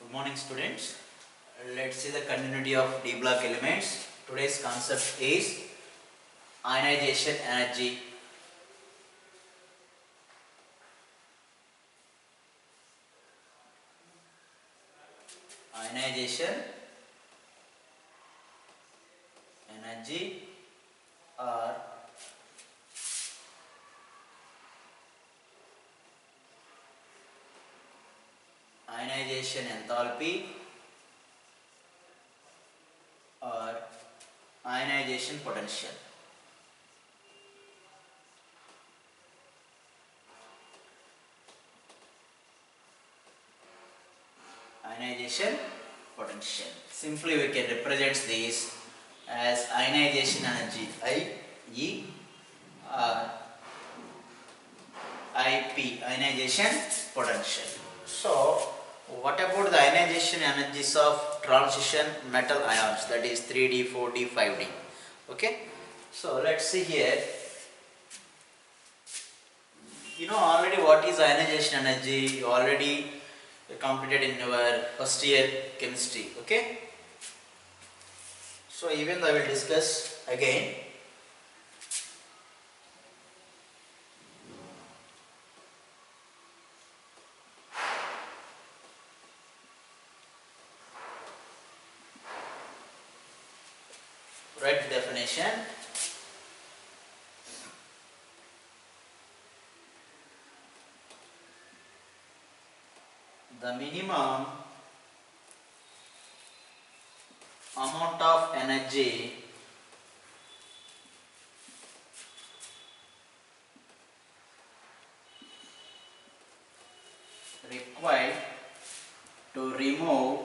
Good morning, students. Let's see the continuity of D block elements. Today's concept is ionization energy. Ionization energy or ionization enthalpy or ionization potential. Ionization potential. Simply we can represent this as ionization energy IE or IP, ionization potential. So what about the ionization energies of transition metal ions, that is 3D, 4D, 5D? Okay, so let's see here. You know already what is ionization energy. You already completed in your first year chemistry. Okay, so even though I will discuss again. Write the definition. The minimum amount of energy required to remove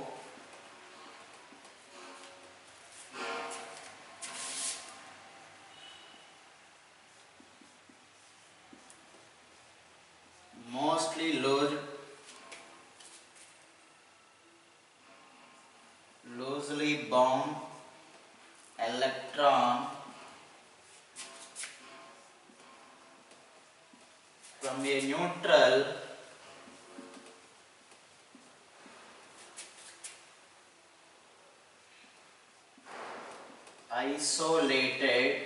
mostly loosely bound electron from a neutral isolated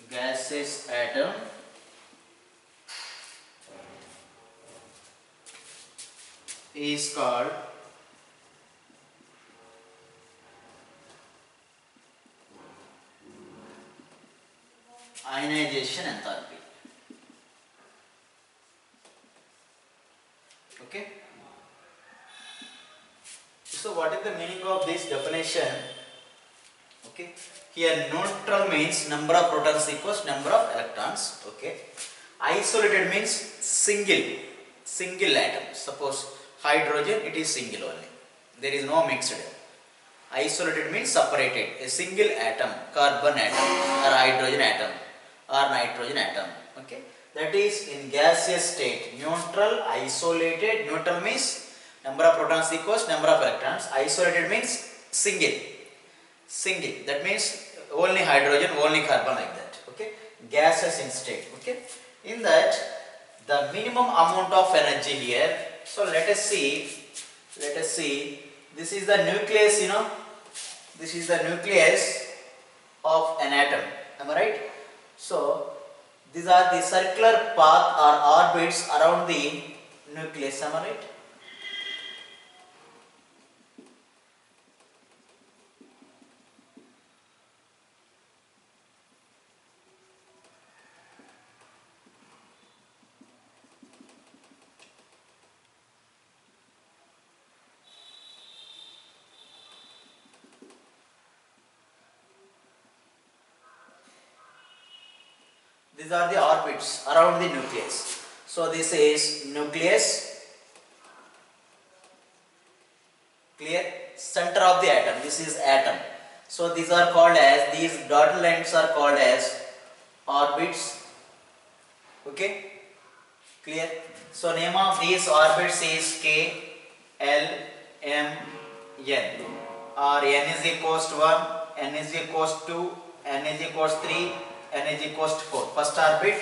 gaseous atom is called ionization enthalpy. Okay, so what is the meaning of this definition? Okay, here neutral means number of protons equals number of electrons. Okay, isolated means single atom. Suppose hydrogen, it is single only, there is no mixed. Isolated means separated, a single atom, carbon atom or hydrogen atom or nitrogen atom. Okay, that is in gaseous state. Neutral, isolated. Neutral means number of protons equals number of electrons. Isolated means single, that means only hydrogen, only carbon, like that. Okay, gaseous in state. Okay, in that the minimum amount of energy here. So let us see, this is the nucleus, you know, this is the nucleus of an atom, am I right? So these are the circular path or orbits around the nucleus, am I right? These are the orbits around the nucleus. So this is nucleus, clear, center of the atom. This is atom. So these are called as, these dotted lines are called as orbits. Okay, clear. So name of these orbits is K, L, M, N, or N is equals to 1, N is equals to 2, N is equals 3, N is equals to 4. First orbit,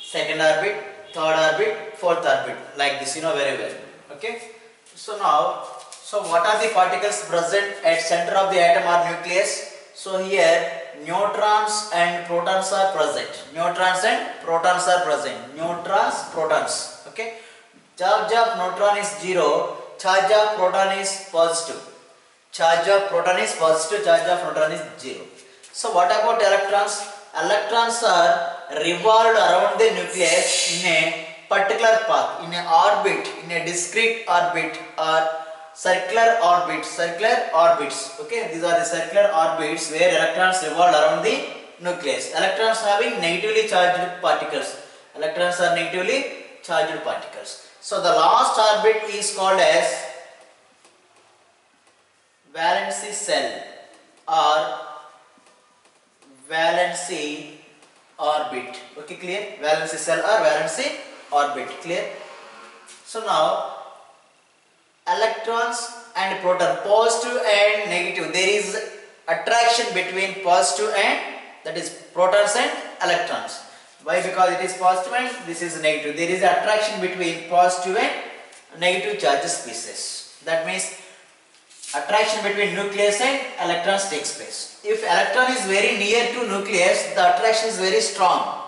second orbit, third orbit, fourth orbit, like this, you know very well. Okay. So now, so what are the particles present at center of the atom or nucleus? So here neutrons and protons are present. Neutrons and protons are present. Neutrons, protons. Okay. Charge of neutron is 0. Charge of proton is positive. Charge of proton is positive. Charge of neutron is 0. So what about electrons? Electrons are revolved around the nucleus in a particular path, in a orbit, in a discrete orbit or circular orbits. Okay, these are the circular orbits where electrons revolve around the nucleus. Electrons having negatively charged particles. Electrons are negatively charged particles. So the last orbit is called as valency cell or valency orbit. Okay, clear? Valency cell or valency orbit. Clear? So now electrons and proton, positive and negative, there is attraction between positive and, that is, protons and electrons. Why? Because it is positive and this is negative. There is attraction between positive and negative charges species. That means attraction between nucleus and electrons takes place. If electron is very near to nucleus, the attraction is very strong.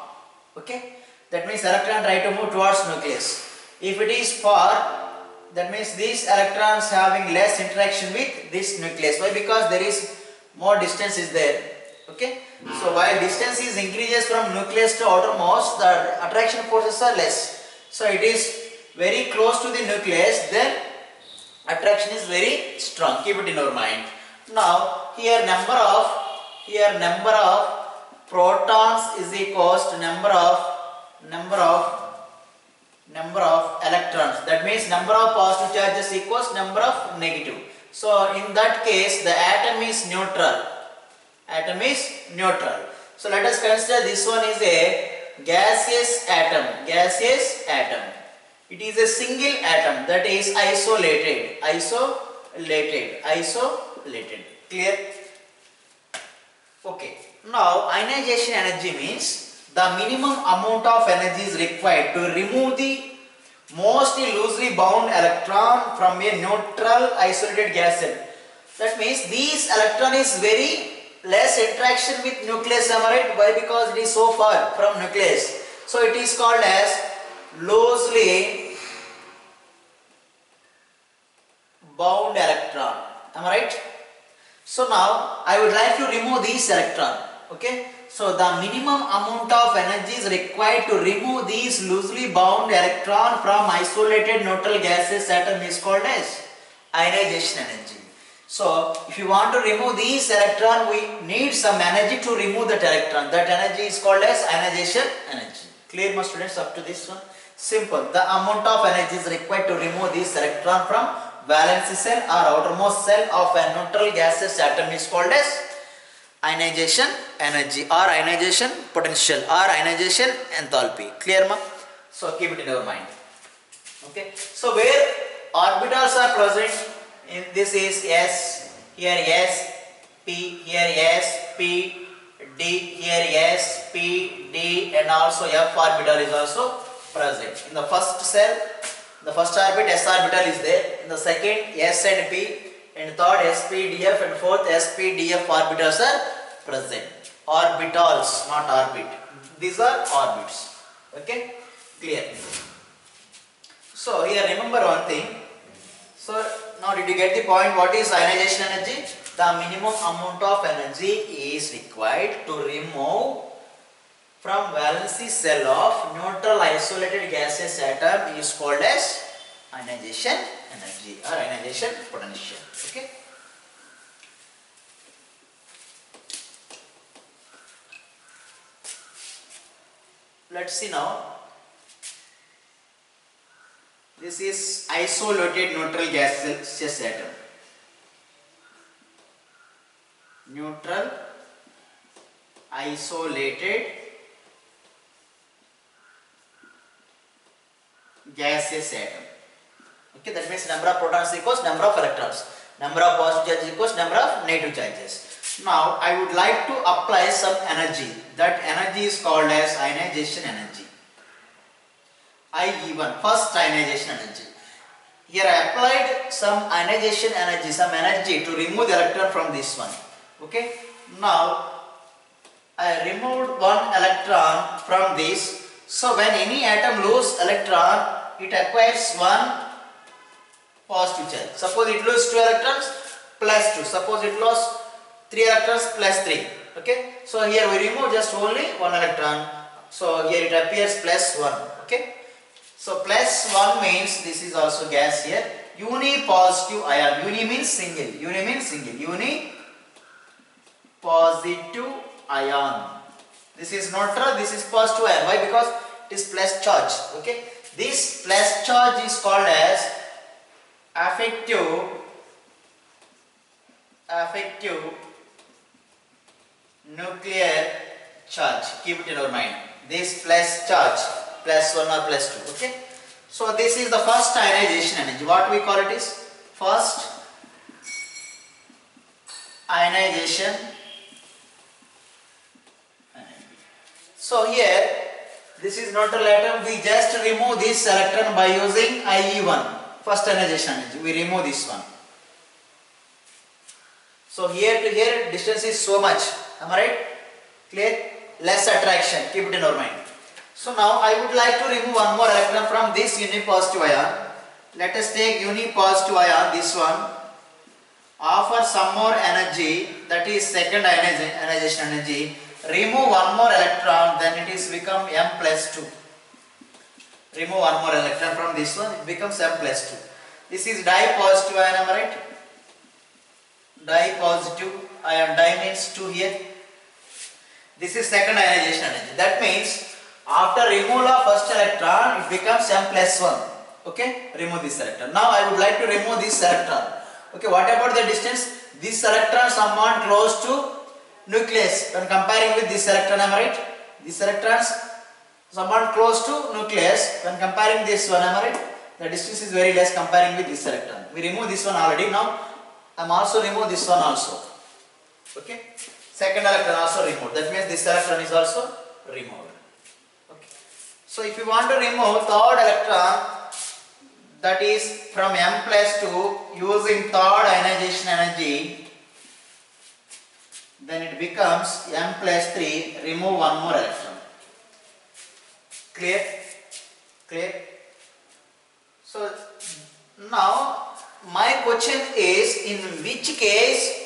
Okay, that means electron try to move towards nucleus. If it is far, that means these electrons having less interaction with this nucleus. Why? Because there is more distance is there. Okay, so while distance is increases from nucleus to outermost, the attraction forces are less. So it is very close to the nucleus, then attraction is very strong. Keep it in our mind. Now here number of protons is equals to number of electrons. That means number of positive charges equals number of negative. So in that case the atom is neutral. Atom is neutral. So let us consider this one is a gaseous atom. Gaseous atom. It is a single atom, that is isolated. Clear? Okay. Now ionization energy means the minimum amount of energy is required to remove the mostly loosely bound electron from a neutral isolated gas cell. That means this electron is very less interaction with nucleus, am I right? Why? Because it is so far from nucleus. So it is called as loosely bound electron. Am I right? So now I would like to remove this electron. Okay. So the minimum amount of energy is required to remove these loosely bound electron from isolated neutral gaseous atom is called as ionization energy. So if you want to remove these electron, we need some energy to remove that electron. That energy is called as ionization energy. Clear, my students, up to this one? Simple. The amount of energy is required to remove this electron from valency cell or outermost cell of a neutral gaseous atom is called as ionization energy or ionization potential or ionization enthalpy. Clear, ma? So keep it in your mind. Okay. So where orbitals are present, in this is S, here S, P, here S, P, D, here S, P, D, and also F orbital is also present. In the first cell, the first orbit S orbital is there. In the second S and P, and third S, P, D, F, and fourth S, P, D, F orbitals are present. Orbitals, not orbit. These are orbits. Okay, clear. So here remember one thing. So now did you get the point? What is ionization energy? The minimum amount of energy is required to remove from valency cell of neutral isolated gaseous atom is called as ionization energy or ionization potential. Okay. Let's see now. This is isolated neutral gaseous atom. Neutral isolated gaseous atom. Okay, that means number of protons equals number of electrons. Number of positive charges equals number of negative charges. Now I would like to apply some energy. That energy is called as ionization energy. IE1, first ionization energy. Here I applied some ionization energy, some energy to remove the electron from this one. Okay. Now I removed one electron from this. So when any atom loses electron, it acquires one positive charge. Suppose it loses 2 electrons plus 2. Suppose it lost 3 electrons plus 3. Okay. So here we remove just only one electron. So here it appears plus 1. Okay. So plus 1 means this is also gas here. Uni positive ion. Uni means single. Uni means single. Uni positive ion. This is neutral. This is positive ion. Why? Because it is plus charge. Okay. This plus charge is called as affective nuclear charge. Keep it in our mind. This plus charge, plus 1 or plus 2. Okay. So this is the first ionization energy. What we call it is first ionization energy. So here this is neutral atom. We just remove this electron by using IE1. First ionization energy. We remove this one. So here to here distance is so much. Am I right? Clear? Less attraction. Keep it in our mind. So now I would like to remove one more electron from this unipositive ion. Let us take unipositive ion, this one. Offer some more energy, that is second ionization energy. Remove one more electron, then it is become M plus 2. Remove one more electron from this one, it becomes M plus 2. This is dipositive ion, am I right? Dipositive ion, di means 2 here. This is second ionization energy. That means after removal of first electron, it becomes M plus 1. Okay, remove this electron. Now I would like to remove this electron. Okay, what about the distance? This electron somewhat close to nucleus. When comparing with this electron, am I right? This electrons somewhat close to nucleus. When comparing this one, am I right? The distance is very less comparing with this electron. We remove this one already. Now I am also remove this one also. Okay. Second electron also removed. That means this electron is also removed. Okay. So if you want to remove third electron, that is from M plus 2 using third ionization energy, then it becomes M plus 3. Remove one more electron. Clear? Clear? So now my question is, in which case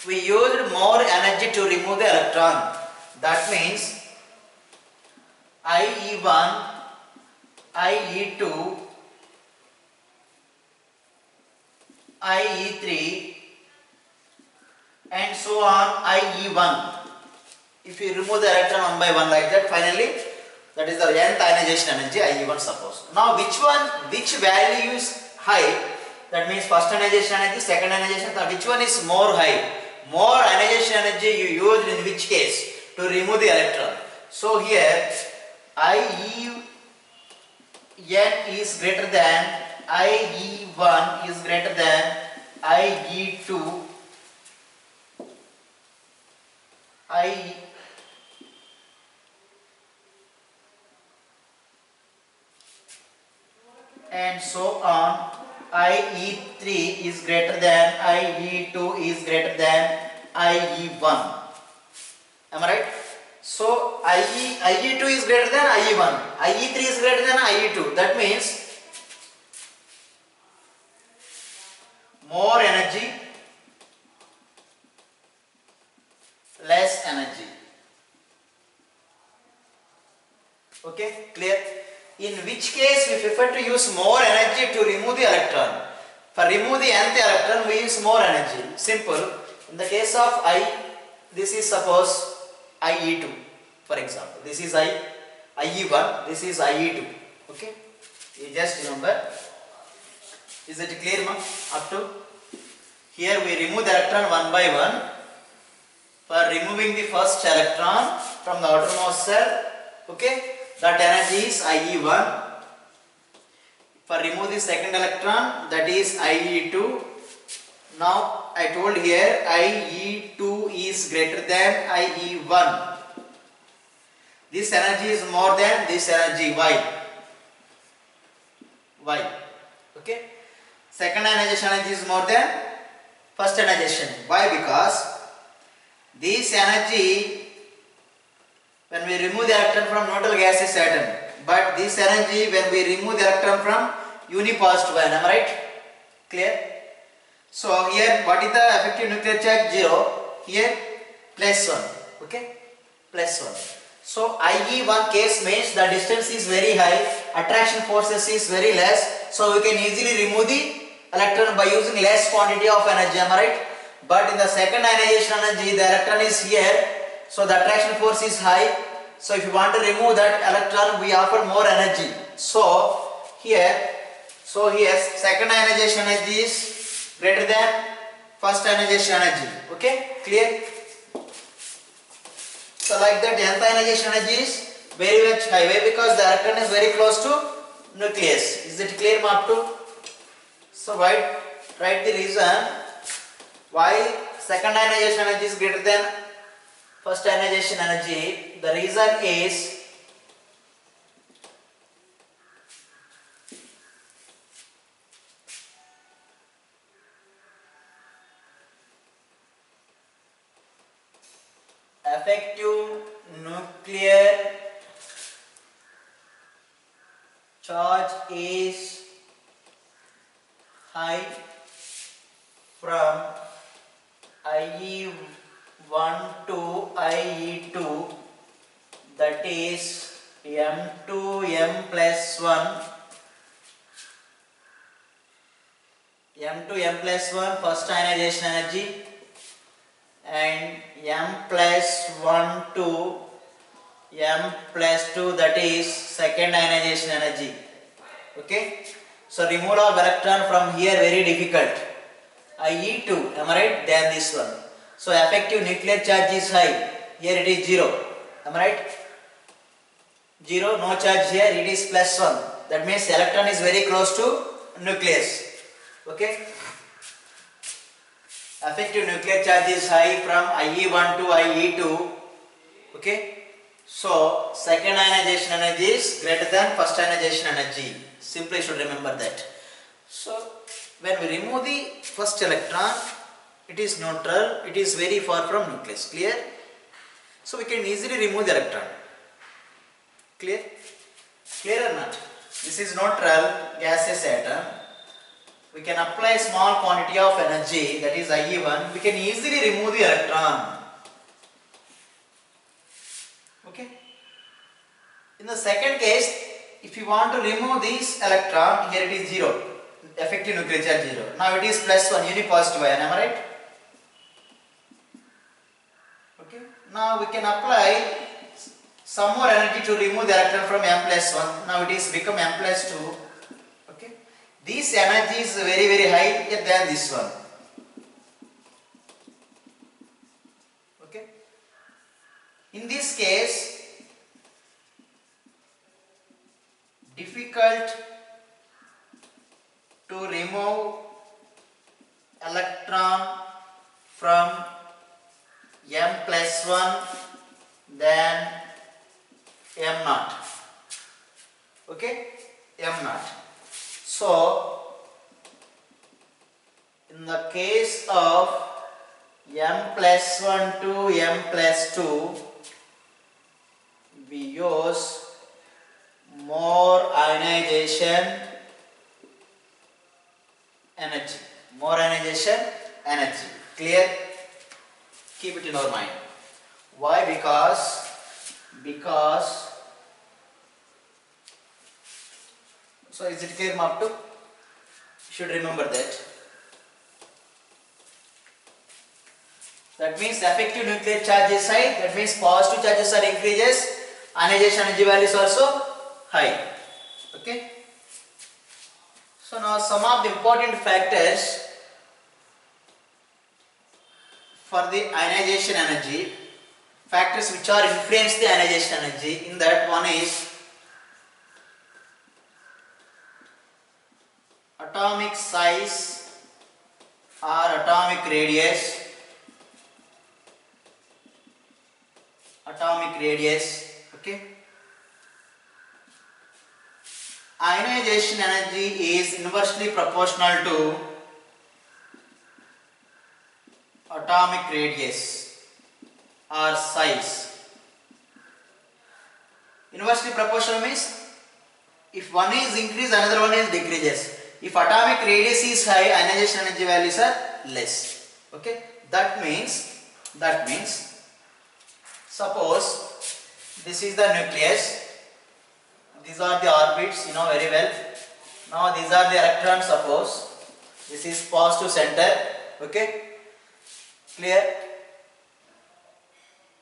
we used more energy to remove the electron? That means IE1, IE2, IE3 and so on, IE1. If you remove the electron one by one like that, finally that is the nth ionization energy, IE1 suppose. Now which value is high? That means first ionization energy, second ionization, which one is more high? More ionization energy you used in which case to remove the electron. So here IE1 is greater than IE1 is greater than IE2 and so on. IE3 is greater than IE2 is greater than IE1. Am I right? So IE2 is greater than IE1. IE3 is greater than IE2. That means more energy, less energy. Okay, clear? In which case we prefer to use more energy to remove the electron. For remove the nth electron we use more energy. Simple. In the case of this is suppose IE2 for example. This is IE1, this is IE2. Okay, you just remember. Is it clear, ma? Up to here we remove the electron one by one. For removing the first electron from the outermost cell, okay, that energy is IE1. For remove the second electron, that is IE2. Now I told here IE2 is greater than IE1. This energy is more than this energy. Why? Why? Okay. Second ionization energy is more than first ionization. Why? Because this energy, when we remove the electron from neutral gaseous atom, but this energy when we remove the electron from unipositive ion, am I right? Clear? So here what is the effective nuclear charge? 0. Here plus 1. Okay? Plus 1. So IE1 case means the distance is very high, attraction forces is very less, so we can easily remove the electron by using less quantity of energy, am I right? But in the second ionization energy, the electron is here, so the attraction force is high. So if you want to remove that electron, we offer more energy. So here second ionization energy is greater than first ionization energy. Okay, clear? So like that, nth ionization energy is very much high. Why? Because the electron is very close to nucleus. Is it clear, Mark 2? So write the reason why second ionization energy is greater than first ionization energy. The reason is effective nuclear charge is high from IE1 to IE2, that is M2 M plus 1, M2 M plus 1 first ionization energy, and M plus 1 to M plus 2, that is second ionization energy. Okay, so removal of electron from here very difficult. IE2, am I right? Than this one. So effective nuclear charge is high. Here it is 0. Am I right? 0, no charge here. It is plus 1. That means electron is very close to nucleus. Okay. Effective nuclear charge is high from IE1 to IE2. Okay. So second ionization energy is greater than first ionization energy. Simply should remember that. So when we remove the first electron, it is neutral, it is very far from nucleus. Clear? So we can easily remove the electron. Clear? Clear or not? This is neutral gaseous atom. We can apply small quantity of energy, that is IE1. We can easily remove the electron. Okay? In the second case, if you want to remove this electron, here it is 0. Effective nuclear charge 0. Now it is plus 1, unipositive ion, am I right? Okay. Now we can apply some more energy to remove the electron from M plus 1. Now it is become M plus 2. Okay. This energy is very very high than this one. Okay. In this case, difficult to remove electron from M plus 1 than M naught. Okay, M naught. So in the case of M plus 1 to M plus 2, we use more ionization energy. More ionization energy. Clear? Keep it in our mind. Why? Because so is it clear, Mark 2? You should remember that. That means effective nuclear charge is high. That means positive charges are increases. Ionization energy value is also high. Okay. So now some of the important factors for the ionization energy, factors which are influence the ionization energy. In that, one is atomic size or atomic radius. Atomic radius. Okay. ionization energy is inversely proportional to atomic radius or size. Inversely proportional means if one is increased, another one is decreases. If atomic radius is high, ionization energy values are less. Okay, that means suppose this is the nucleus, these are the orbits, you know very well. Now these are the electrons, suppose this is positive center. Okay, clear?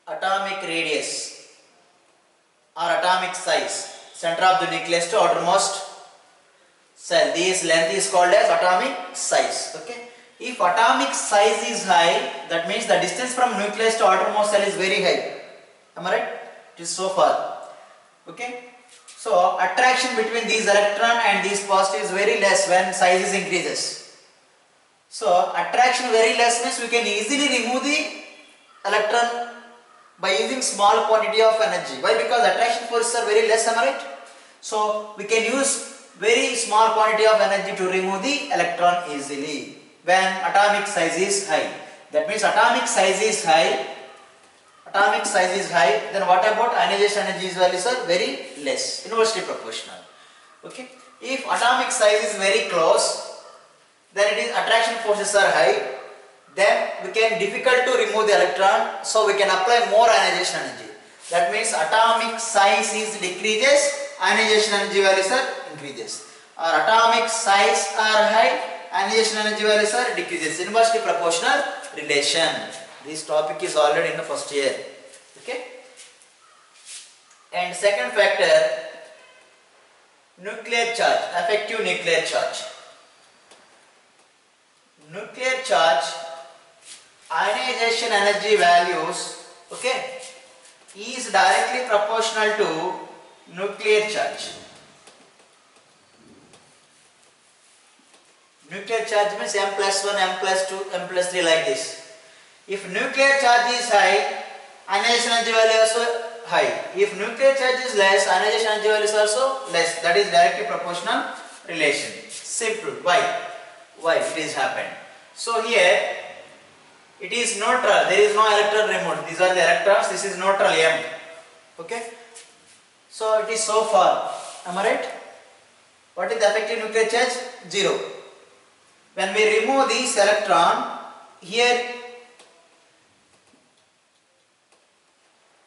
Atomic radius or atomic size, center of the nucleus to outermost cell, this length is called as atomic size. Okay, if atomic size is high, that means the distance from nucleus to outermost cell is very high. Am I right? It is so far. Okay, so attraction between these electron and these positive is very less when size is increases. So attraction very less means we can easily remove the electron by using small quantity of energy. Why? Because attraction forces are very less. Am I right? So we can use very small quantity of energy to remove the electron easily when atomic size is high. That means atomic size is high. Atomic size is high. Then what about ionization energy values are very less, inversely proportional. Okay. If atomic size is very close, then it is attraction forces are high. Then we can difficult to remove the electron, so we can apply more ionization energy. That means atomic size is decreases, ionization energy values are increases. Or atomic size are high, ionization energy values are decreases. Inversely proportional relation. This topic is already in the first year. Okay. And second factor, nuclear charge, effective nuclear charge. Nuclear charge, ionization energy values, okay, is directly proportional to nuclear charge. Nuclear charge means m plus 1, m plus 2, m plus 3 like this. If nuclear charge is high, ionization energy value is also high. If nuclear charge is less, ionization energy value is also less. That is directly proportional relation. Simple. Why? Why it is happened? So here it is neutral. There is no electron removed. These are the electrons. This is neutral M. Okay. So it is so far. Am I right? What is the effective nuclear charge? 0. When we remove this electron, here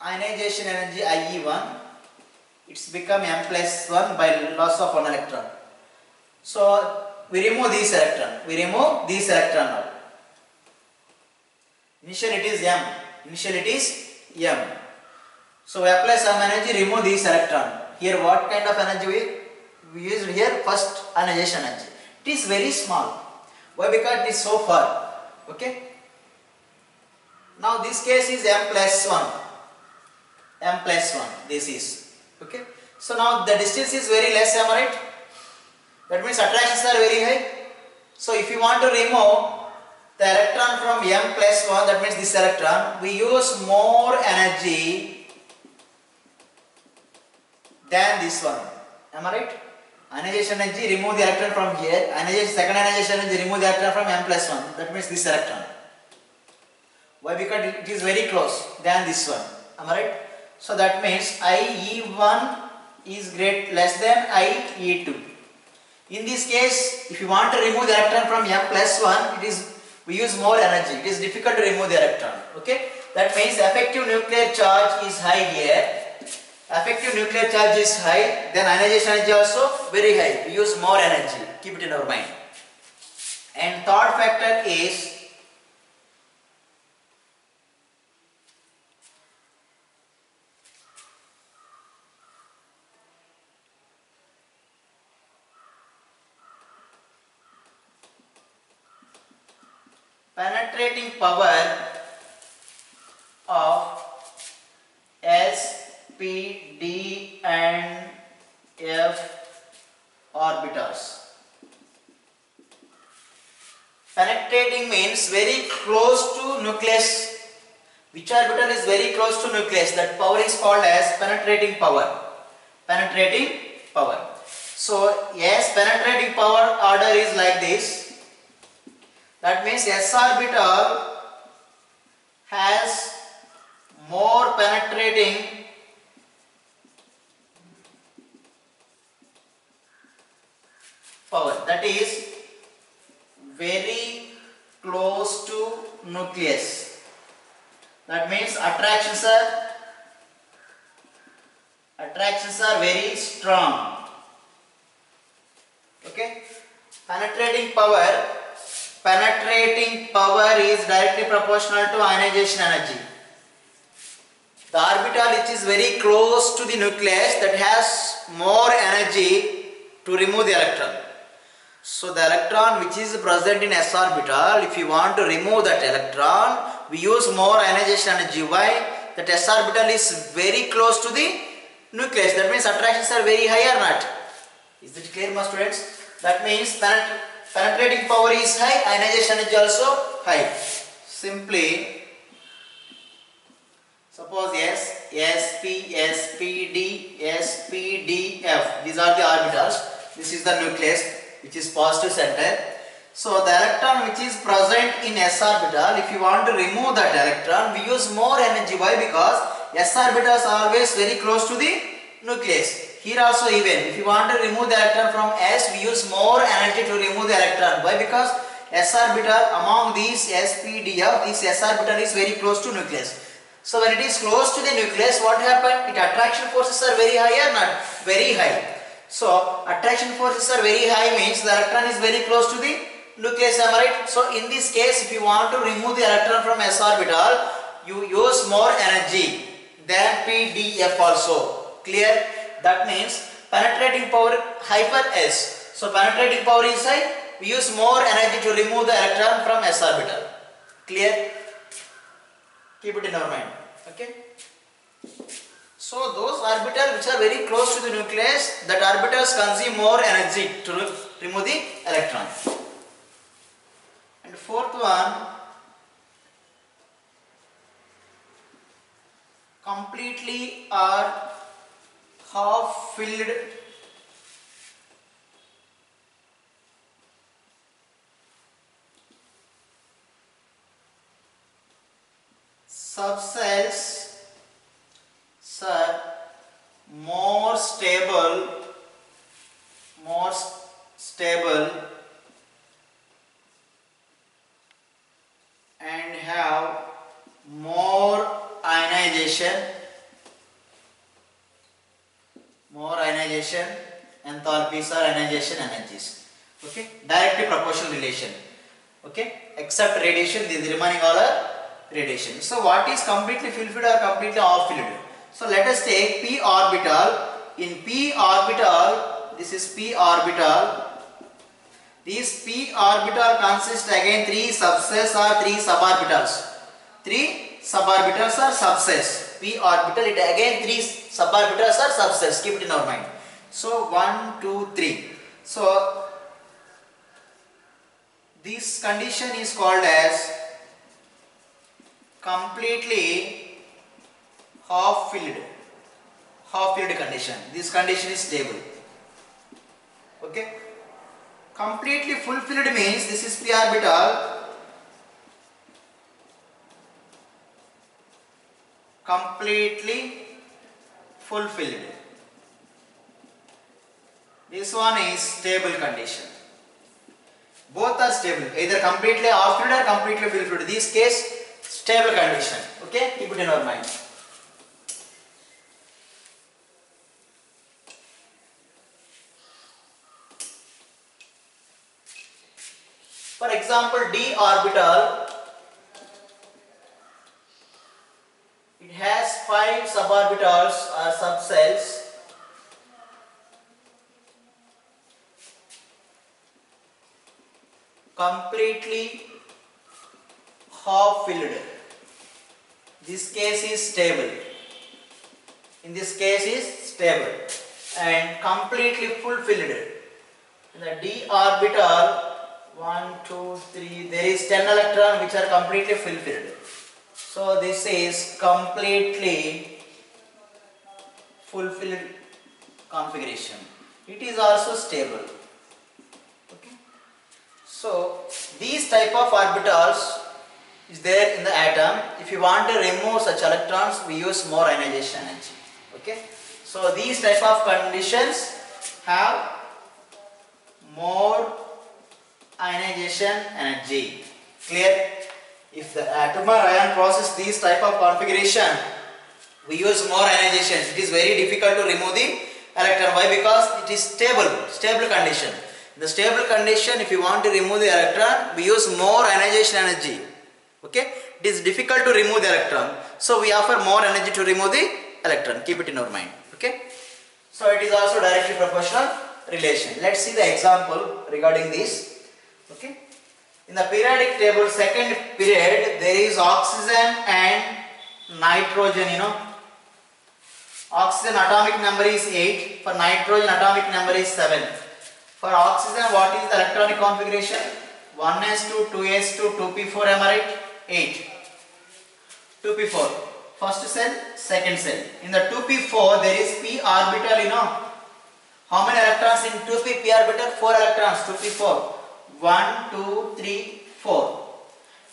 ionization energy IE1, it's become M plus 1 by loss of 1 electron. So we remove this electron. We remove this electron now. Initially it is M. Initially it is M. So we apply some energy, remove this electron. Here what kind of energy we used here? First ionization energy. It is very small. Why? Because it is so far. Okay. Now this case is M plus 1. M plus 1. This is. Okay. So now the distance is very less. Am I right? That means attractions are very high. So if you want to remove the electron from M plus 1, that means this electron, we use more energy than this one. Am I right? Ionization energy, remove the electron from here. Ionization, second ionization energy, remove the electron from M plus 1. That means this electron. Why? Because it is very close than this one. Am I right? So that means IE1 is less than IE2. In this case, if you want to remove the electron from M plus 1, we use more energy. It is difficult to remove the electron. Okay? That means effective nuclear charge is high here. Effective nuclear charge is high, then ionization energy also very high. We use more energy. Keep it in our mind. And third factor is penetrating power of S, P, D and F orbitals. Penetrating means very close to nucleus. Which orbital is very close to nucleus? That power is called as penetrating power. Penetrating power. So S penetrating power order is like this. That means S orbital has more penetrating power, that is very close to nucleus. That means attractions are very strong. Okay, penetrating power is directly proportional to ionization energy. The orbital which is very close to the nucleus, that has more energy to remove the electron. So the electron which is present in s orbital, if you want to remove that electron, we use more ionization energy. Why? That s orbital is very close to the nucleus. That means attractions are very high or not? Is it clear, my students? That means penetrating power is high, ionization energy also high. Simply suppose S, P, D, F. These are the orbitals. This is the nucleus which is positive center. So the electron which is present in s orbital, if you want to remove that electron, we use more energy. Why? Because s orbital is always very close to the nucleus. Here also even, if you want to remove the electron from S, we use more energy to remove the electron. Why? Because s orbital among these S, P, D, F, this s orbital is very close to nucleus. So when it is close to the nucleus, what happened? Its attraction forces are very high or not? Very high. So attraction forces are very high means the electron is very close to the nucleus, am I right? So in this case, if you want to remove the electron from s orbital, you use more energy than P, D, F also. Clear? That means penetrating power high for S. So penetrating power is high, we use more energy to remove the electron from s orbital. Clear? Keep it in our mind. Okay. So those orbitals which are very close to the nucleus, that orbitals consume more energy to remove the electron. And fourth one, completely or half filled subcells are more stable and have more ionization, enthalpies or ionization energies. Okay, directly proportional relation. Okay, except radiation, the remaining all are radiation. So what is completely filled or completely half filled? So let us take p orbital. In p orbital, this is p orbital. These p orbital consist again three subcells or three suborbitals. Three suborbitals or subcells. P orbital, it again three suborbitals or subcells. Keep it in our mind. So 1, 2, 3. So this condition is called as completely half filled condition. This condition is stable. Okay. Completely fulfilled means this is p orbital. Completely fulfilled. This one is stable condition. Both are stable, either completely half filled or completely fulfilled. This case, stable condition. Okay, keep it in our mind. For example, d orbital, it has 5 suborbitals or subcells. Completely half filled. This case is stable. In this case is stable and completely fulfilled. In the d orbital, 1, 2, 3, there is 10 electrons which are completely fulfilled. So this is completely fulfilled configuration. it is also stable. Okay. So these type of orbitals is there in the atom. If you want to remove such electrons, we use more ionization energy. Okay. So these type of conditions have more ionization energy. Clear? If the atom or ion process these type of configuration, we use more ionization. It is very difficult to remove the electron. Why? Because it is stable condition. In the stable condition, if you want to remove the electron, we use more ionization energy. Okay? It is difficult to remove the electron. So we offer more energy to remove the electron. Keep it in our mind. Okay? So it is also directly proportional relation. Let's see the example regarding this. Okay? In the periodic table, second period, there is oxygen and nitrogen, Oxygen atomic number is 8. For nitrogen atomic number is 7. For oxygen, what is the electronic configuration? 1s2, 2s2, 2p4, am I right? 8. 2p4. First cell, second cell. In the 2p4, there is p orbital, How many electrons in 2p orbital? 4 electrons, 2p4. 1, 2, 3, 4.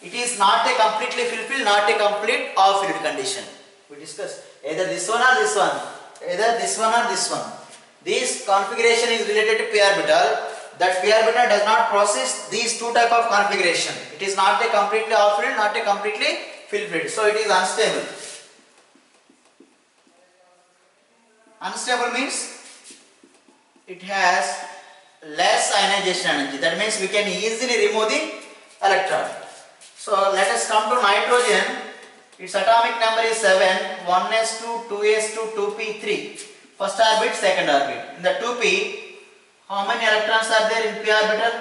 It is not a completely fulfilled, not a complete off-filled condition. We discussed either this one or this one. Either this one or this one. This configuration is related to p orbital. That p orbital does not process these two type of configuration. It is not a completely off-filled, not a completely fulfilled. So it is unstable. Unstable means it has less ionization energy. That means we can easily remove the electron. So let us come to nitrogen. Its atomic number is 7. 1s2, 2s2, 2p3. First orbit, second orbit. In the 2p, how many electrons are there in p orbital?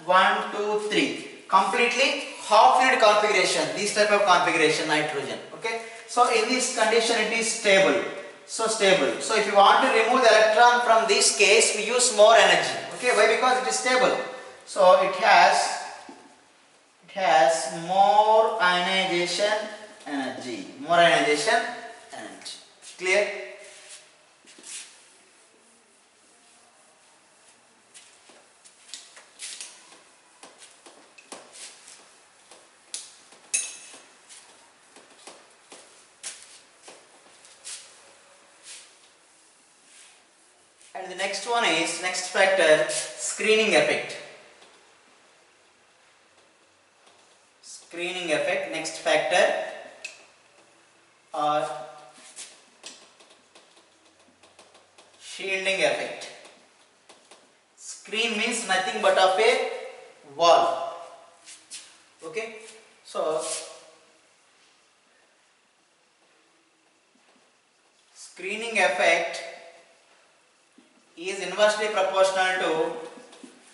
1, 2, 3. Completely half-filled configuration. This type of configuration, nitrogen. Okay. So in this condition, it is stable. So stable. So if you want to remove the electron from this case, we use more energy. Okay. Why? Because it is stable. So it has more ionization energy. More ionization energy. Clear? And the next one is, next factor, screening effect. Screening effect, next factor, or shielding effect. Screen means nothing but of a wall. Okay. So screening effect is inversely proportional to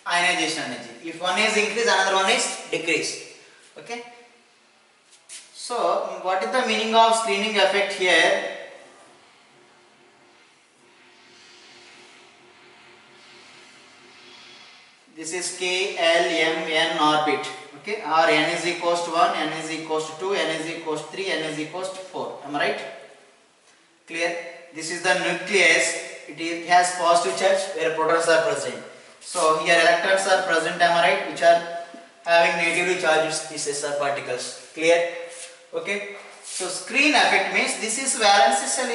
ionization energy. If one is increased, another one is decreased. Okay. So what is the meaning of screening effect here? This is K, L, M, N orbit. Okay. Or N is equals to 1, N is equals to 2, N is equals to 3, N is equals to 4. Am I right? Clear? This is the nucleus. It has positive charge where protons are present. So here electrons are present, am I right? Which are having negatively charged pieces or particles. Clear? Okay. So screen effect means this is valence cell,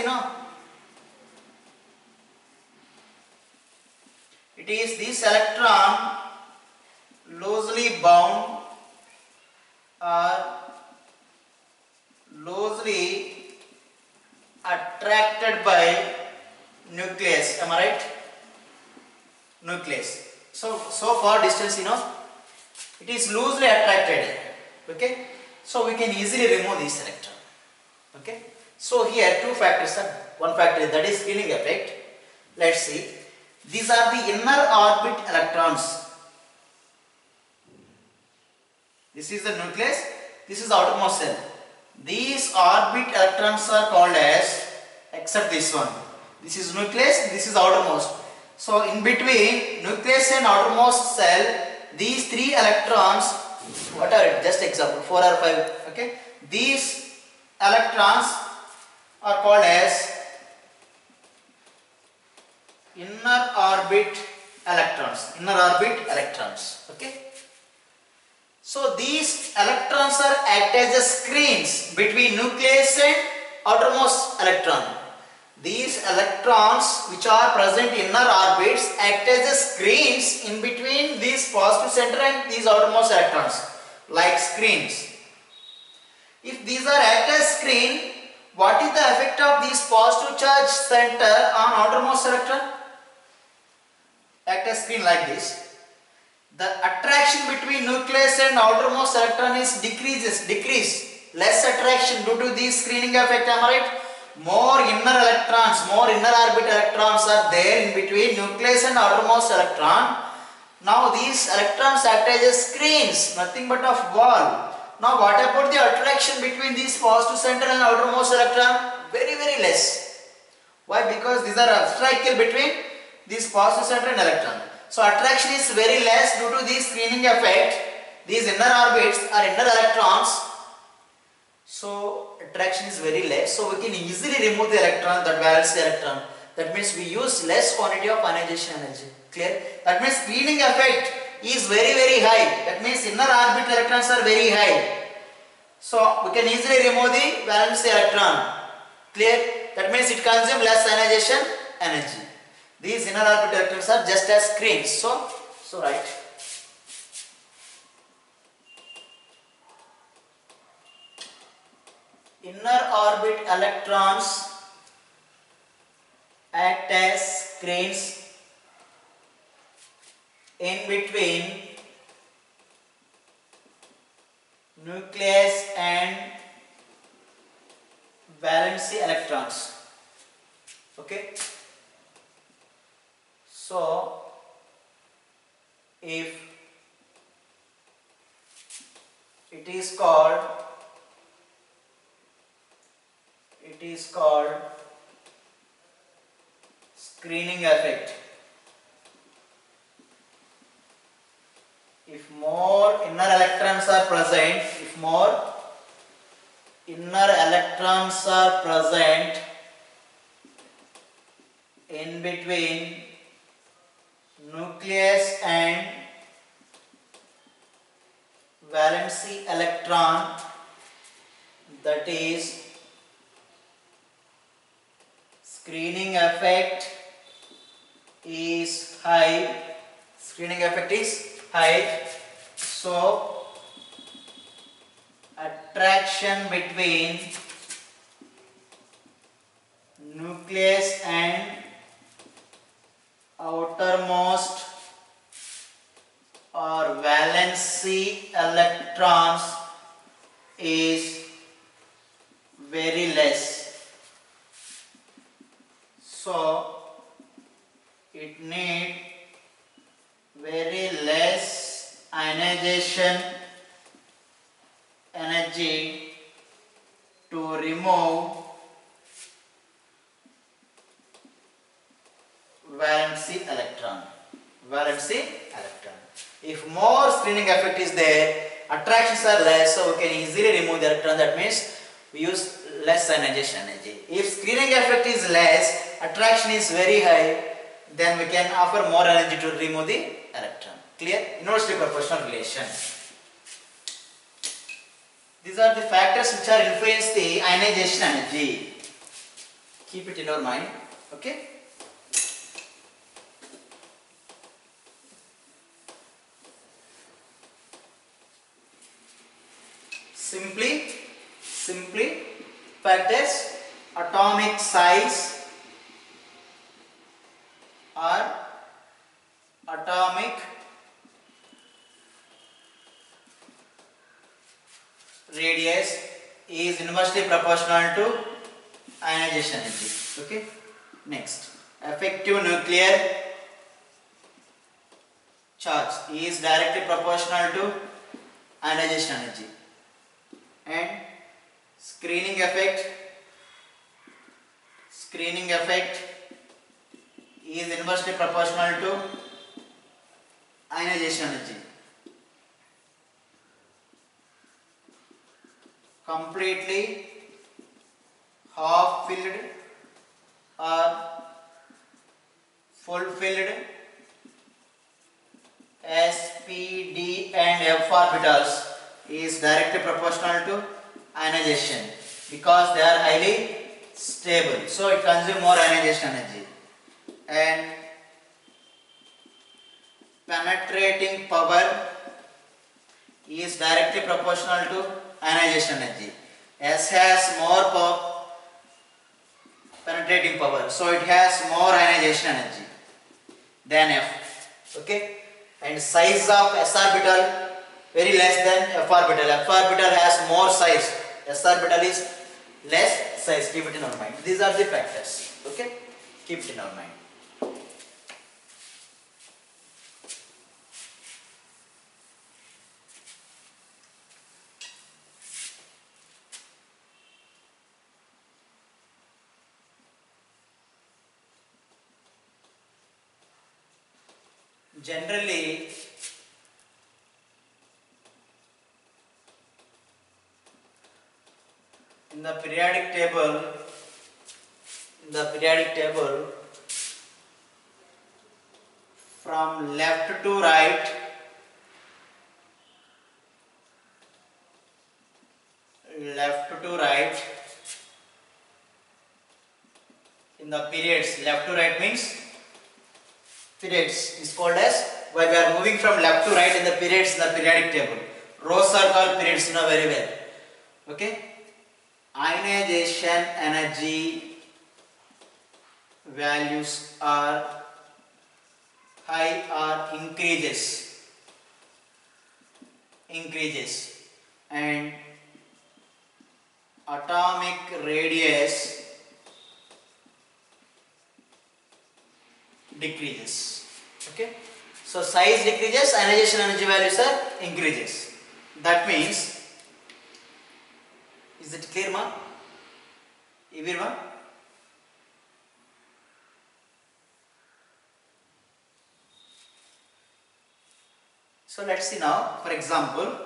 It is this electron loosely bound or loosely attracted by nucleus. Am I right? Nucleus. So far distance, it is loosely attracted. Okay. So we can easily remove this electron. Okay. So here two factors are. One factor that is screening effect. Let's see. These are the inner orbit electrons. This is the nucleus. This is the outermost cell. These orbit electrons are called as, except this one. This is nucleus. This is outermost. So in between nucleus and outermost cell, these three electrons, what are it? Just example, 4 or 5. Okay. These electrons are called as inner orbit electrons. Okay. So these electrons are act as the screens between nucleus and outermost electron. These electrons which are present in inner orbits act as the screens in between these positive center and these outermost electrons, like screens. If these are act as screen, what is the effect of these positive charge center on outermost electron? Act as screen like this. The attraction between nucleus and outermost electron is decrease. Less attraction due to this screening effect, am I right? More inner orbit electrons are there in between nucleus and outermost electron. Now these electrons act as screens, nothing but of wall. Now what about the attraction between these positive center and outermost electron? Very less. Why? Because these are obstacle between these positive center and electron. So attraction is very less due to this screening effect. These inner orbits are inner electrons. So attraction is very less. So we can easily remove the electron, that valence electron. That means we use less quantity of ionization energy. Clear? That means screening effect is very high. That means inner orbit electrons are very high. So we can easily remove the valence electron. Clear? That means it consumes less ionization energy. These inner orbit electrons are just as screens. So right. Inner orbit electrons act as screens in between nucleus and valence electrons. Okay. So if it is called screening effect. If more inner electrons are present, in between nucleus and valence electron, that is screening effect is high. So attraction between nucleus and outermost or valence electrons is very less. So it needs very less ionization energy to remove valence electron. If more screening effect is there, attractions are less, so we can easily remove the electron. That means we use less ionization energy. If screening effect is less, attraction is very high, then we can offer more energy to remove the electron. Clear? Inversely proportional relation. These are the factors which are influence the ionization energy. Keep it in your mind. Okay? Simply factors: atomic size or atomic radius is inversely proportional to ionization energy. Okay. Next, effective nuclear charge is directly proportional to ionization energy, and screening effect is inversely proportional to ionization energy. Completely half filled or fulfilled s, p, d and f orbitals is directly proportional to ionization because they are highly stable, so it consumes more ionization energy. And penetrating power is directly proportional to ionization energy. S has more penetrating power, so it has more ionization energy than F. Okay, and size of s orbital very less than f orbital. F orbital has more size, s orbital is less size. Keep it in our mind. These are the factors. Okay, keep it in our mind. Generally, in the periodic table, from left to right, in the periods, left to right means periods is called as, while we are moving from left to right in the periods in the periodic table. Rows are called periods, you know very well. Okay, ionization energy values are high or increases, and atomic radius decreases. Okay, so size decreases, ionization energy values are increases. That means, is it clear, ma? Everyone? So let's see now. For example,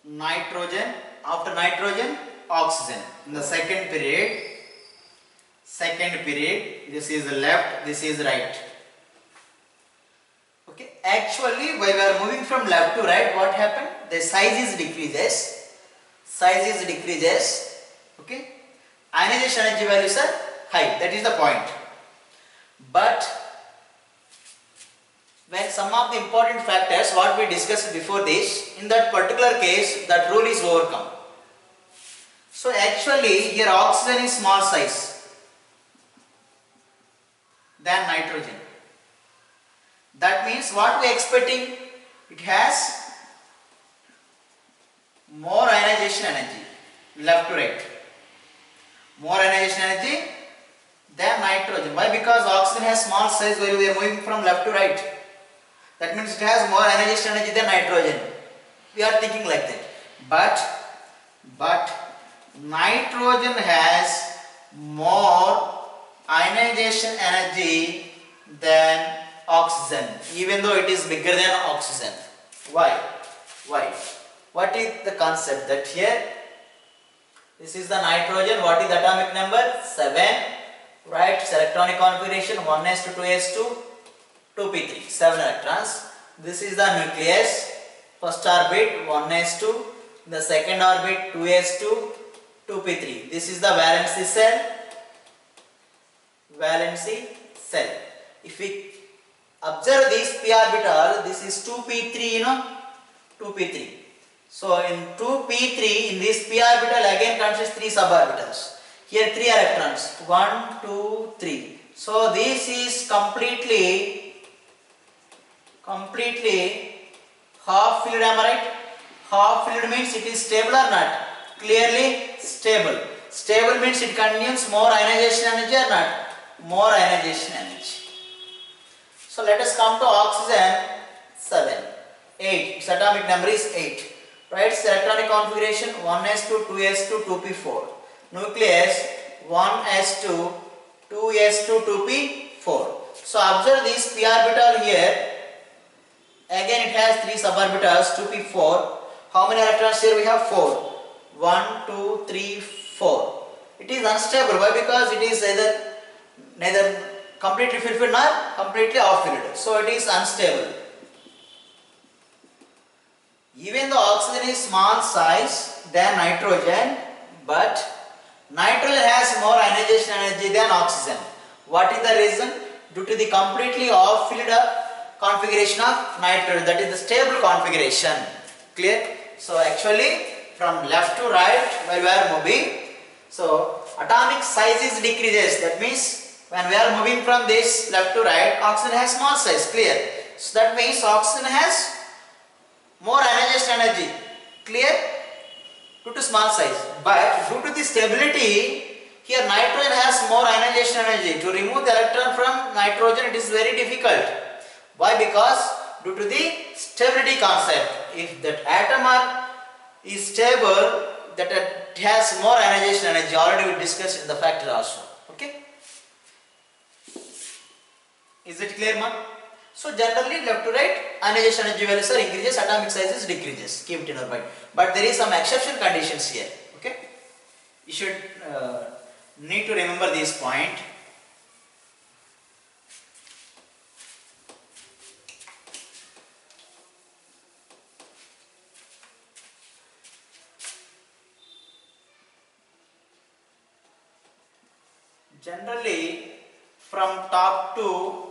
nitrogen, after nitrogen, oxygen. In the second period, this is left, this is right. Okay, actually while we are moving from left to right, what happened? The size is decreases. Okay, ionization energy values are high. That is the point. But when some of the important factors what we discussed before this, in that particular case, that rule is overcome. So actually here oxygen is small size than nitrogen. That means what we are expecting, it has more ionization energy, left to right. More ionization energy than nitrogen. Why? Because oxygen has small size while we are moving from left to right. That means it has more ionization energy than nitrogen. We are thinking like that. But nitrogen has more ionization energy than oxygen, even though it is bigger than oxygen. Why? What is the concept? That here, this is the nitrogen. What is the atomic number? 7. Right? Its electronic configuration 1s2, 2s2, 2p3. 7 electrons. This is the nucleus. First orbit 1s2. The second orbit 2s2, 2p3. This is the valency cell. If we observe this p orbital, this is 2p3, 2p3. So in 2p3, in this p orbital again consists 3 suborbitals. Here 3 electrons, 1, 2, 3. So this is completely half filled, am I right? Half filled means it is stable or not? Clearly stable. Stable means it contains more ionization energy or not? More ionization energy. So let us come to oxygen. 7, 8. Its atomic number is 8. Right? Its electronic configuration 1s2, 2s2, 2p4. Nucleus 1s2, 2s2, 2p4. So observe this p orbital here. Again it has 3 suborbitals, 2p4. How many electrons here we have? 4. 1, 2, 3, 4. it is unstable. Why? Because it is neither completely filled nor completely off filled. So it is unstable. Even though oxygen is small size than nitrogen, but nitrogen has more ionization energy than oxygen. What is the reason? Due to the completely off filled configuration of nitrogen, that is the stable configuration. Clear? So actually from left to right while we are moving, so atomic size is decreases. That means when we are moving from this left to right, oxygen has small size. Clear? So that means oxygen has more ionization energy. Clear? Due to small size. But due to the stability, here nitrogen has more ionization energy. To remove the electron from nitrogen, it is very difficult. Why? Because due to the stability concept. If that atom is stable, that it has more ionization energy. Already we discussed in the factor also. Okay? Is it clear, ma? So generally left to right, ionization energy values are increases, atomic sizes decreases. Keep it in your mind. But there is some exception conditions here. Okay? You should need to remember this point. Generally from top to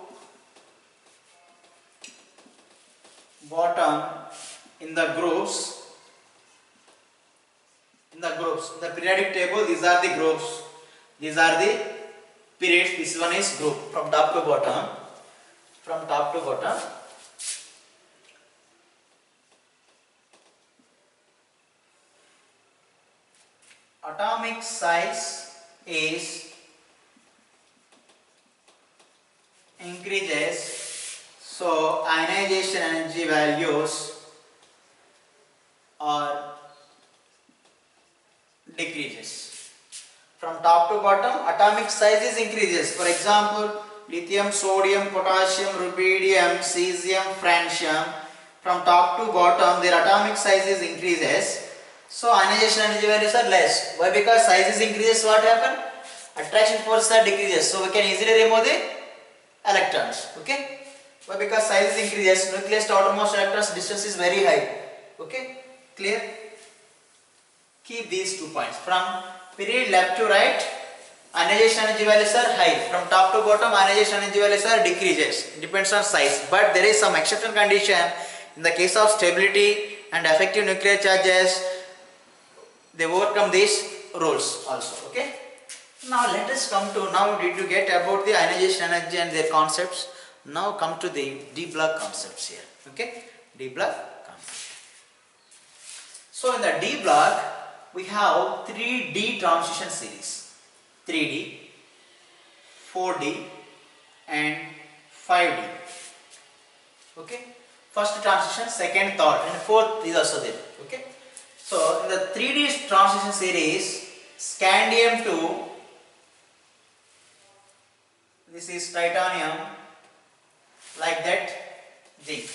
bottom in the groups, in the periodic table, these are the groups, these are the periods. This one is group from top to bottom, from top to bottom. Atomic size is increases, so ionization energy values are decreases. From top to bottom, atomic sizes increases. For example, lithium, sodium, potassium, rubidium, cesium, francium. From top to bottom, their atomic sizes increases. So ionization energy values are less. Why? Because sizes increases, what happen? Attraction forces are decreases. So we can easily remove the electrons. Okay? Why? Because sizes increases. Nucleus to outermost electrons distance is very high. Okay? Clear? Keep these 2 points. From period left to right, ionization energy values are high. From top to bottom, ionization energy values are decreases. Depends on size. But there is some exception condition. In the case of stability and effective nuclear charges, they overcome these rules also. Okay? Now let us come to, now did you get about the ionization energy and their concepts? Now come to the D block concepts here. Okay? D block concept. So in the D block, we have 3D transition series. 3D, 4D and 5D. Okay? First transition, second, third and fourth is also there. Okay? So in the 3D transition series, scandium 2, this is titanium, like that, zinc.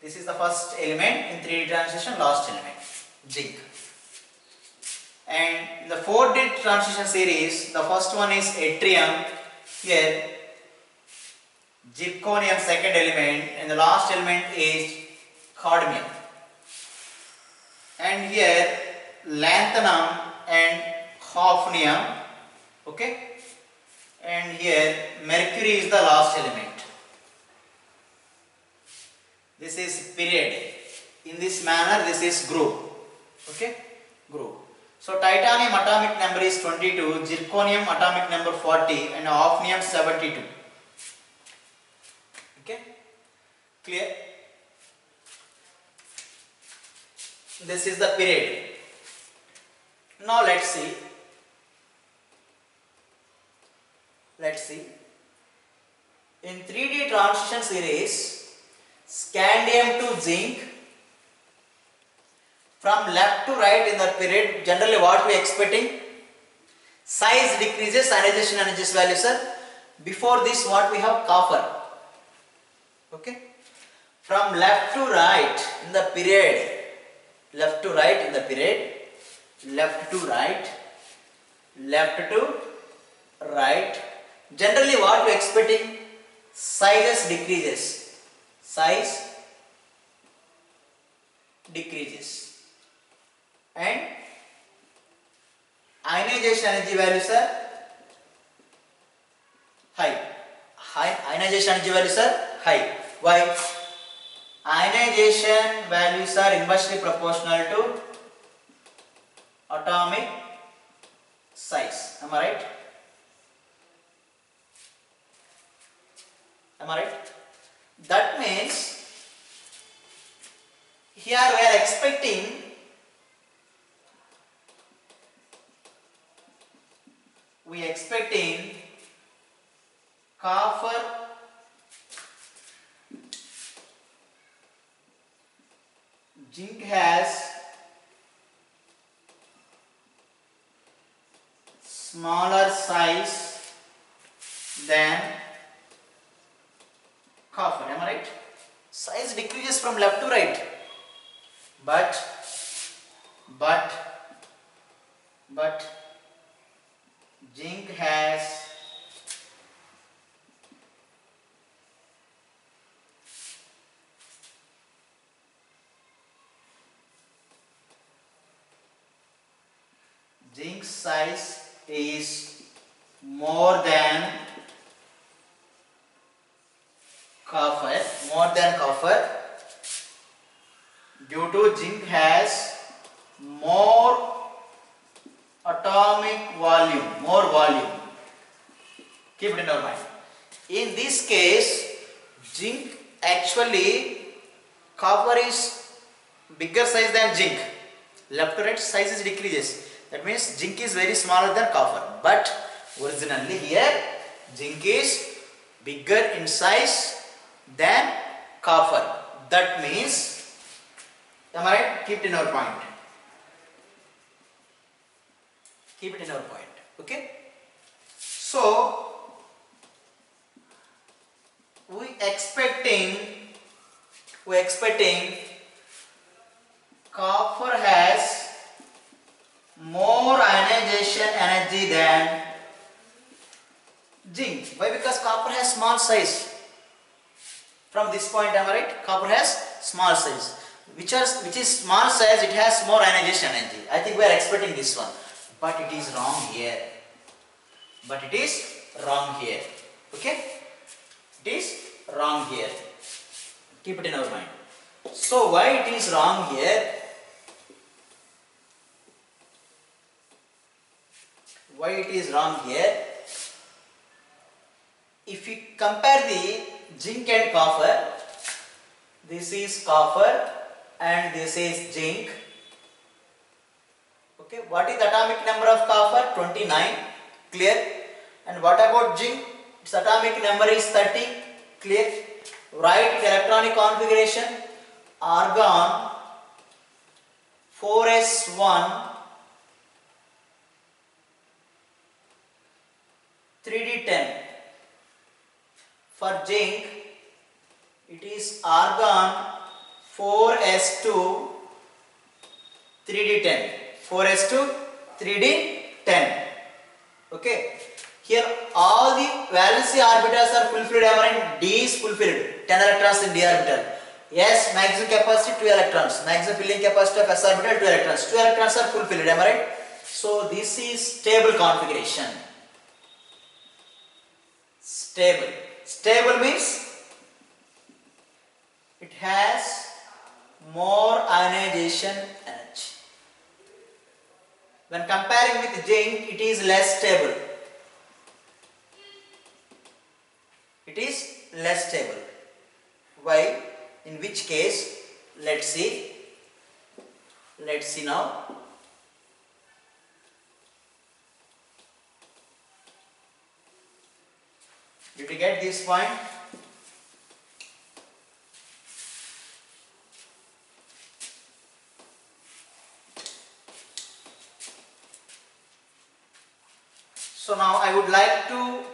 This is the first element in 3D transition, last element, zinc. And in the 4D transition series, the first one is yttrium, here zirconium second element, and the last element is cadmium. And here lanthanum and hafnium. Okay? And here mercury is the last element. This is period. In this manner, this is group. Okay? Group. So titanium atomic number is 22, zirconium atomic number 40 and hafnium 72. Okay? Clear? This is the period. Now let's see. Let's see. In 3D transition series, scandium to zinc, from left to right in the period, generally what we are expecting? Size decreases, ionization energy values are. Before this, what we have? Copper. Okay? From left to right in the period, left to right in the period, left to right, left to right. Generally what we expecting, sizes decreases, size decreases, and ionization energy values are high. Ionization energy values are high. Why? Ionization values are inversely proportional to atomic size. Am I right? Am I right? That means here we are expecting copper zinc has smaller size than copper. Am I right? Size decreases from left to right, but zinc has zinc size is more than copper, due to zinc has more atomic volume, Keep it in our mind. In this case, zinc actually, copper is bigger size than zinc. Left to right sizes decreases. That means zinc is very smaller than copper. But originally here, zinc is bigger in size than copper. That means, am I right? Keep it in our point. Keep it in our point. Okay. So we expecting copper has more ionization energy than zinc. Why? Because copper has small size. From this point, am I right? Copper has small size. Which is small size, it has more ionization energy. I think we are expecting this one. But it is wrong here. Okay? It is wrong here. Keep it in our mind. So why it is wrong here? If we compare the zinc and copper, this is copper and this is zinc. Okay, what is the atomic number of copper? 29. Clear? And what about zinc? Its atomic number is 30. Clear? Write the electronic configuration. Argon 4s1 3d10. For zinc, it is argon 4s2 3d10. 4s2 3d10. Okay. Here all the valency orbitals are fulfilled. D is fulfilled. 10 electrons in d orbital. S maximum capacity 2 electrons. Maximum filling capacity of s orbital 2 electrons. 2 electrons are fulfilled. Am I right? So this is stable configuration. Stable means it has more ionization energy. When comparing with zinc, it is less stable. Why? In which case, let's see now. Did you get this point? So now I would like to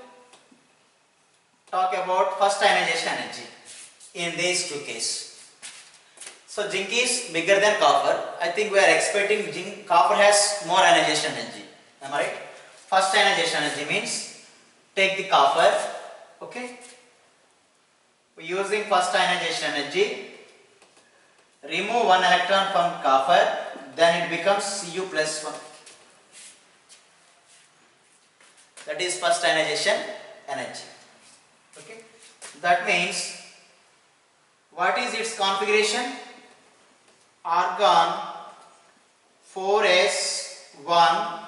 talk about first ionization energy in these two cases. So zinc is bigger than copper. I think we are expecting copper has more ionization energy. Am I right? First ionization energy means take the copper, okay, using first ionization energy, remove one electron from copper, then it becomes Cu plus 1. That is first ionization energy. Okay, that means what is its configuration? Argon 4s1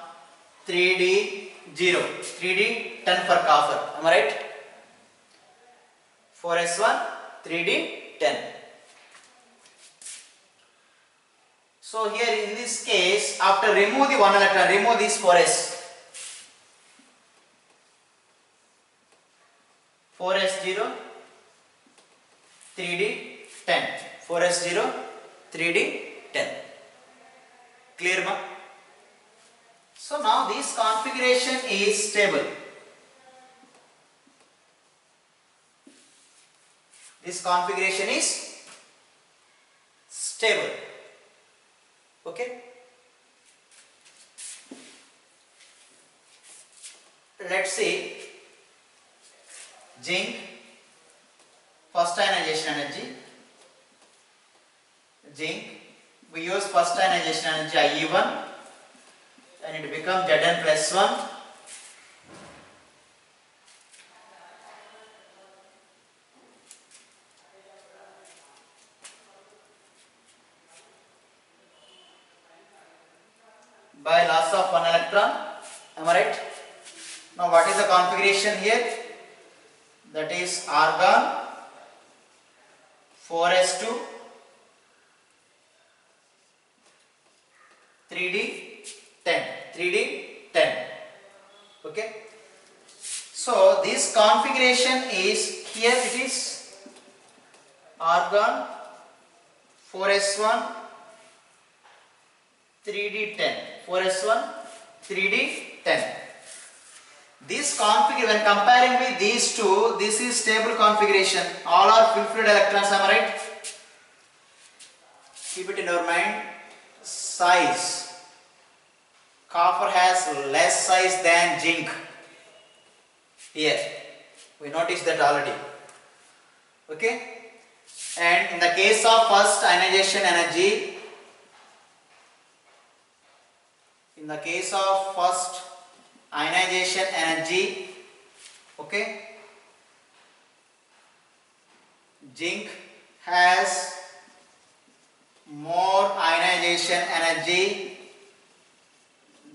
3d0, 3d 10 for copper. Am I right? 4s1 3d 10. So here in this case, after remove the one electron, remove this 4s. 4s0 3d 10. 4s0 3d 10. Clear ma? So now this configuration is stable. This configuration is stable. Okay. Let's see zinc, first ionization energy. Zinc, we use first ionization energy IE1 and it becomes Zn plus 1. By loss of one electron. Am I right? Now what is the configuration here? That is argon 4s2 3d10. Okay. So this configuration is here, it is argon 4s1 3d10. 4s1 3d10. This configuration, when comparing with these two, this is stable configuration. All are full-filled electrons. Am I right? Keep it in your mind. Size. Copper has less size than zinc. Here, we noticed that already. Okay. And in the case of first ionization energy, okay, zinc has more ionization energy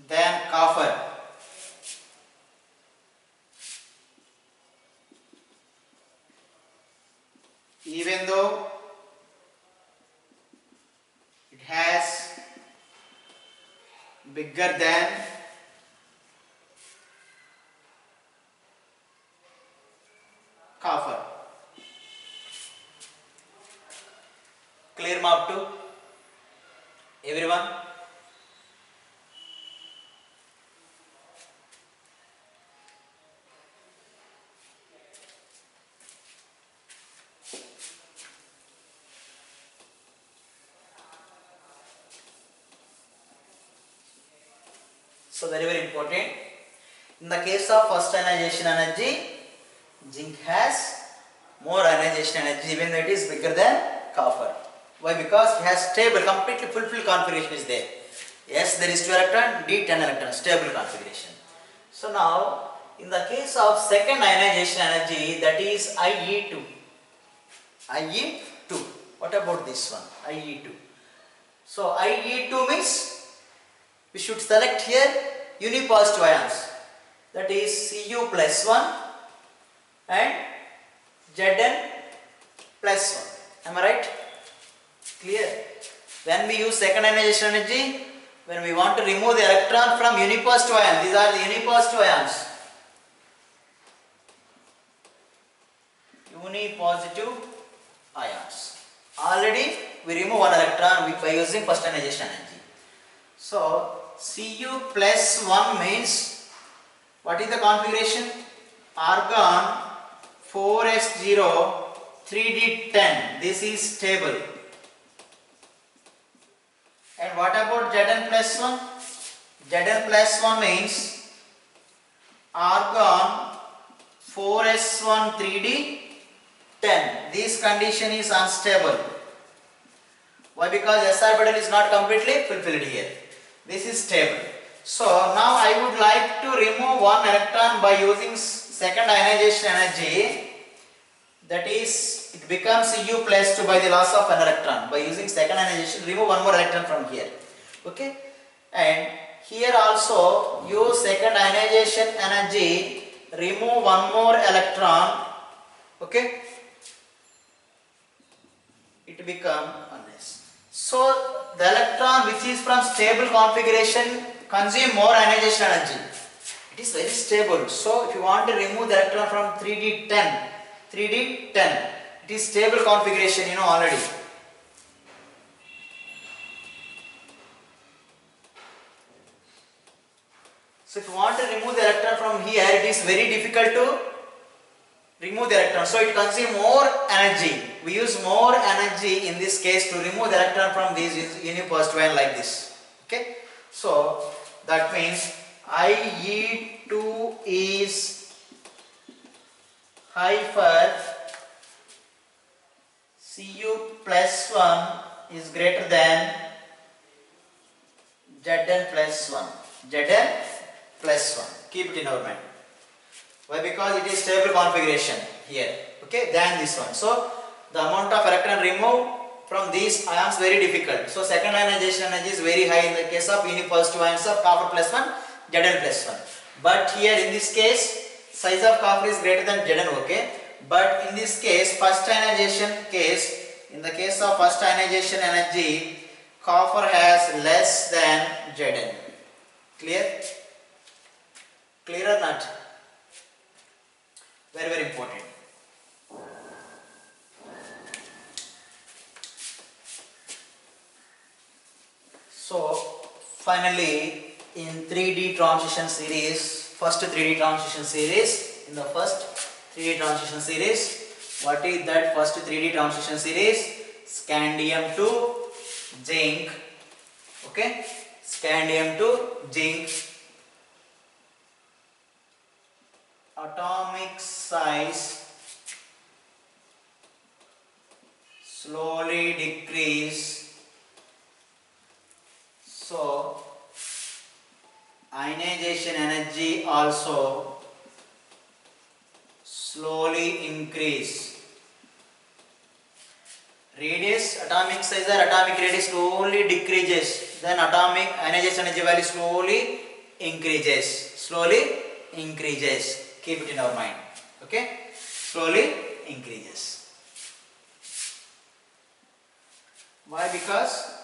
than copper. Even though it has bigger than copper. Clear map to everyone? So very important. In the case of first ionization energy, zinc has more ionization energy even though it is bigger than copper. Why? Because it has stable, completely fulfilled configuration is there. Yes, there is 2 electron, D 10 electron, stable configuration. So now, in the case of second ionization energy, that is IE2. IE2. What about this one? IE2. So IE2 means we should select here unipositive ions. That is Cu plus 1 and Zn plus 1. Am I right? Clear? When we use second ionization energy, when we want to remove the electron from unipositive ion, these are the unipositive ions. Unipositive ions. Already we remove one electron by using first ionization energy. So Cu plus 1 means, what is the configuration? Argon 4s0 3d10. This is stable. And what about Zn plus 1? Zn plus 1 means argon 4s1 3d 10. This condition is unstable. Why? Because s orbital is not completely fulfilled here. This is stable. So now I would like to remove one electron by using second ionization energy. That is, it becomes U plus 2 by the loss of an electron. By using second ionization, remove one more electron from here. Okay? And here also use second ionization energy, remove one more electron. Okay? It become unless. So the electron which is from stable configuration consume more ionization energy. It is very stable. So if you want to remove the electron from 3d10, it is stable configuration, you know already. So if you want to remove the electron from here, it is very difficult to remove the electron. So it consumes more energy. We use more energy in this case to remove the electron from these unipositive ion like this. Okay. So that means IE2 is high for Cu plus 1 is greater than Zn plus 1. Zn plus 1. Keep it in our mind. Why? Because it is stable configuration here. Okay, than this one. So the amount of electron removed from these ions very difficult. So second ionization energy is very high in the case of unipositive ions of copper plus 1, Zn plus 1. But here in this case, size of copper is greater than Zn, okay. But in this case, first ionization case, in the case of first ionization energy, copper has less than Zn. Clear? Clear or not? Very, very important. So finally in 3D transition series, in the first 3D transition series, what is that first 3D transition series? Scandium to zinc, okay, scandium to zinc, atomic size slowly decrease. So ionization energy also slowly increase. Radius, atomic size or atomic radius slowly decreases. Then atomic ionization energy value slowly increases. Keep it in our mind. Okay? Slowly increases. Why? Because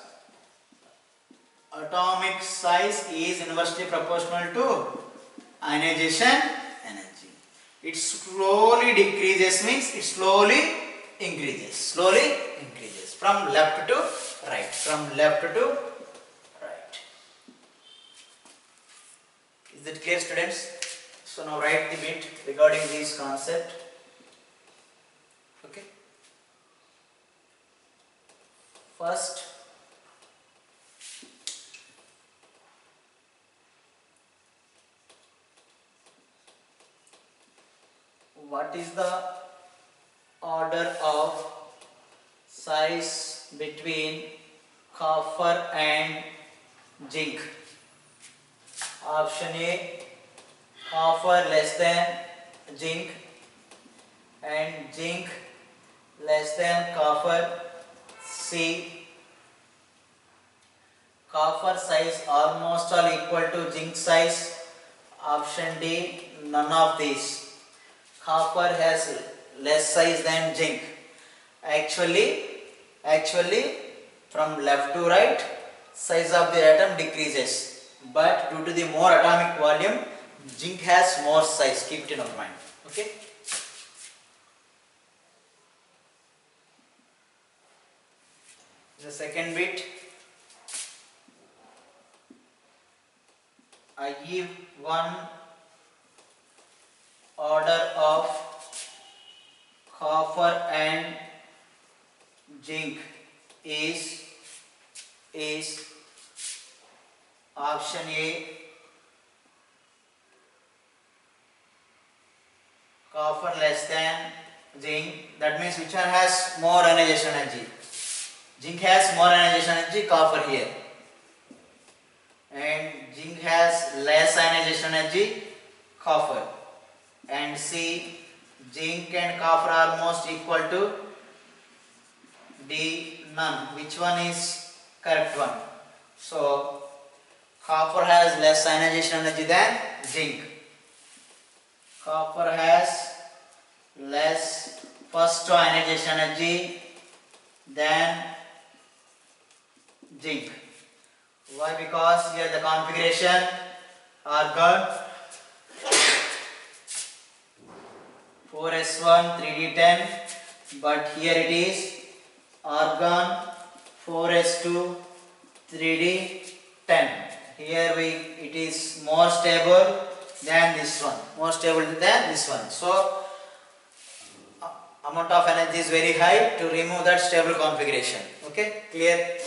atomic size is inversely proportional to ionization energy. It slowly decreases means it slowly increases. From left to right. Is that clear, students? So now write the bit regarding this concept. Okay. First, what is the order of size between copper and zinc? Option A, copper less than zinc and zinc less than copper. C, copper size almost all equal to zinc size. Option D, none of these. Copper has less size than zinc. Actually from left to right, size of the atom decreases. But due to the more atomic volume, zinc has more size. Keep it in our mind. Okay. The second bit, I give one order of copper and zinc is option A copper less than zinc. That means which one has more ionization energy? Zinc has more ionization energy, copper here. And zinc has less ionization energy, copper. And C, zinc and copper are almost equal to D, none. Which one is correct one? So copper has less ionization energy than zinc. Copper has less first ionization energy than zinc. Why? Because here the configuration argon 4s1 3d10, but here it is argon 4s2 3d10. Here it is more stable than this one, so amount of energy is very high to remove that stable configuration. Okay, clear?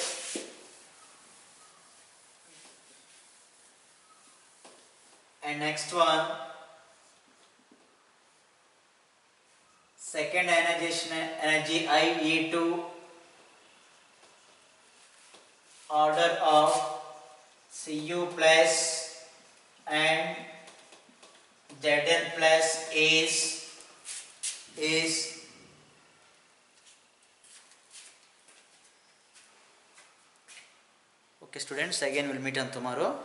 And next one, second ionization energy IE2 order of Cu plus and Zn plus is okay students, again we'll meet on tomorrow.